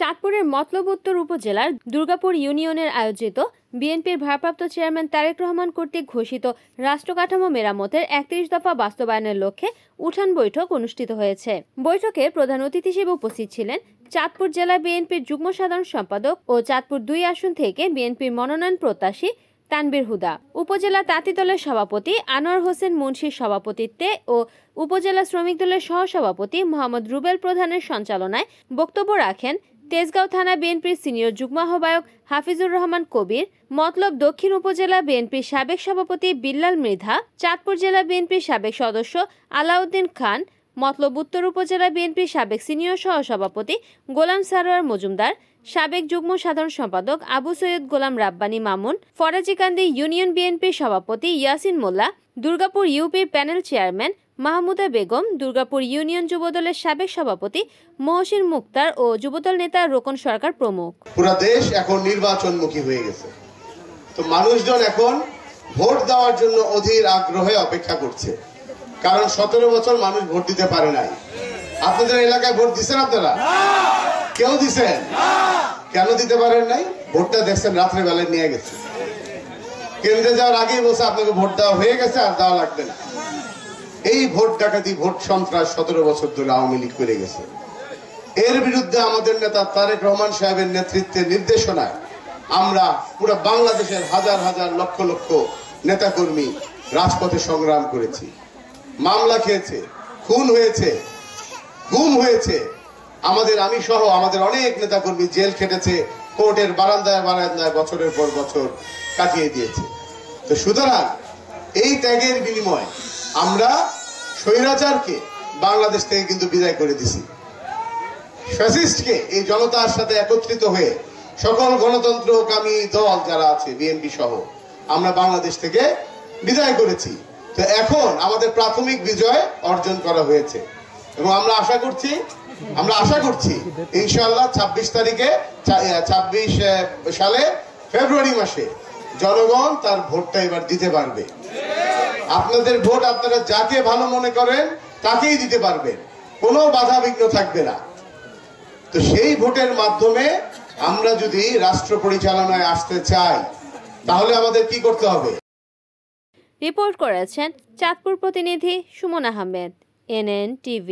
চাঁদপুরের মতলব উত্তর উপজেলার দুর্গাপুর ইউনিয়নের আয়োজিত বিএনপির ভারপ্রাপ্ত চেয়ারম্যান তারেক রহমান কর্তৃক ঘোষিত রাষ্ট্রকাঠামো মেরামতের ৩১ দফা বাস্তবায়নের লক্ষ্যে উঠান বৈঠক অনুষ্ঠিত হয়েছে। বৈঠকে প্রধান অতিথি হিসেবে উপস্থিত ছিলেন চাঁদপুর জেলা বিএনপির যুগ্ম সাধারণ সম্পাদক ও চাঁদপুর ২ আসন থেকে বিএনপির মনোনয়ন প্রত্যাশী তানবীর হুদা, উপজেলা তাঁতি দলের সভাপতি আনোয়ার হোসেন মুন্সির সভাপতিত্বে ও উপজেলা শ্রমিক দলের সহসভাপতি মোহাম্মদ রুবেল প্রধানের সঞ্চালনায় বক্তব্য রাখেন তেজগাঁও থানা বিএনপির সিনিয়র যুগ্ম আহ্বায়ক হাফিজুর রহমান কবির, মতলব দক্ষিণ উপজেলা বিএনপির সাবেক সভাপতি বিল্লাল মৃধা, চাঁদপুর জেলা বিএনপির সাবেক সদস্য আলাউদ্দিন খান, মতলব উত্তর উপজেলা বিএনপির সাবেক সিনিয়র সহসভাপতি গোলাম সারোয়ার মজুমদার, সাবেক যুগ্ম সাধারণ সম্পাদক আবু সৈয়দ গোলাম রাব্বানী মামুন, ফরাজিকান্দি ইউনিয়ন বিএনপির সভাপতি ইয়াসিন মোল্লা, দুর্গাপুর ইউপির panel chairman Mahmuda Begum, Durgapur union যুবদলের সাবেক সভাপতি মহসিন মুক্তার ও যুবদল নেতা রোকন সরকার প্রমুখ। পুরো দেশ এখন নির্বাচনমুখী হয়ে গেছে, তো মানুষজন এখন ভোট দেওয়ার জন্য অধীর আগ্রহে অপেক্ষা করছে, কারণ ১৭ বছর মানুষ ভোট দিতে পারে নাই। আপনাদের এলাকায় ভোট দিচ্ছেন আপনারা? কেউ দিচ্ছেন? কেন দিতে পারেন নাই? ভোটটা দেখছেন রাত্রে বেলায় নিয়ে গেছে, কেন্দ্রে যাওয়ার আগেই বলছে আপনাকে ভোট দেওয়া হয়ে গেছে, আর দেওয়া লাগবে না। এই ভোট ডাকাতি, ভোট সন্ত্রাস ১৭ বছর ধরে আওয়ামী লীগ করে গেছে। এর বিরুদ্ধে আমাদের নেতা তারেক রহমান সাহেবের নেতৃত্বে নির্দেশনায় আমরা পুরো বাংলাদেশের হাজার হাজার লক্ষ লক্ষ নেতাকর্মী রাজপথে সংগ্রাম করেছি। মামলা খেয়েছে, খুন হয়েছে, গুম হয়েছে, আমি সহ আমাদের অনেক নেতাকর্মী জেল খেটেছে, কোর্টের বারান্দায় বারান্দায় বছরের পর বছর কাটিয়ে দিয়েছে। তো সুতরাং এই ত্যাগের বিনিময়ে আমরা স্বৈরাচারকে বাংলাদেশ থেকে কিন্তু বিদায় করে দিছি। ফ্যাসিস্টকে এই জনতার সাথে একত্রিত হয়ে সকল গণতন্ত্রকামী দল যারা আছে বিএনপি সহ আমরা বাংলাদেশ থেকে বিদায় করেছি। তো এখন আমাদের প্রাথমিক বিজয় অর্জন করা হয়েছে এবং আমরা আশা করছি ইনশাআল্লাহ ২৬ তারিখে ২৬ সালে ফেব্রুয়ারি মাসে জনগণ তার ভোটটা এবার দিতে পারবে। আপনাদের ভোট আপনারা যাকে ভালো মনে করেন তাকেই দিতে পারবেন, কোনো বাধা বিঘ্ন থাকবে না। তো সেই ভোটের মাধ্যমে আমরা যদি রাষ্ট্র পরিচালনায় আসতে চাই তাহলে আমাদের কি করতে হবে? রিপোর্ট করেছেন চাঁদপুর প্রতিনিধি সুমন আহমেদ, NN TV।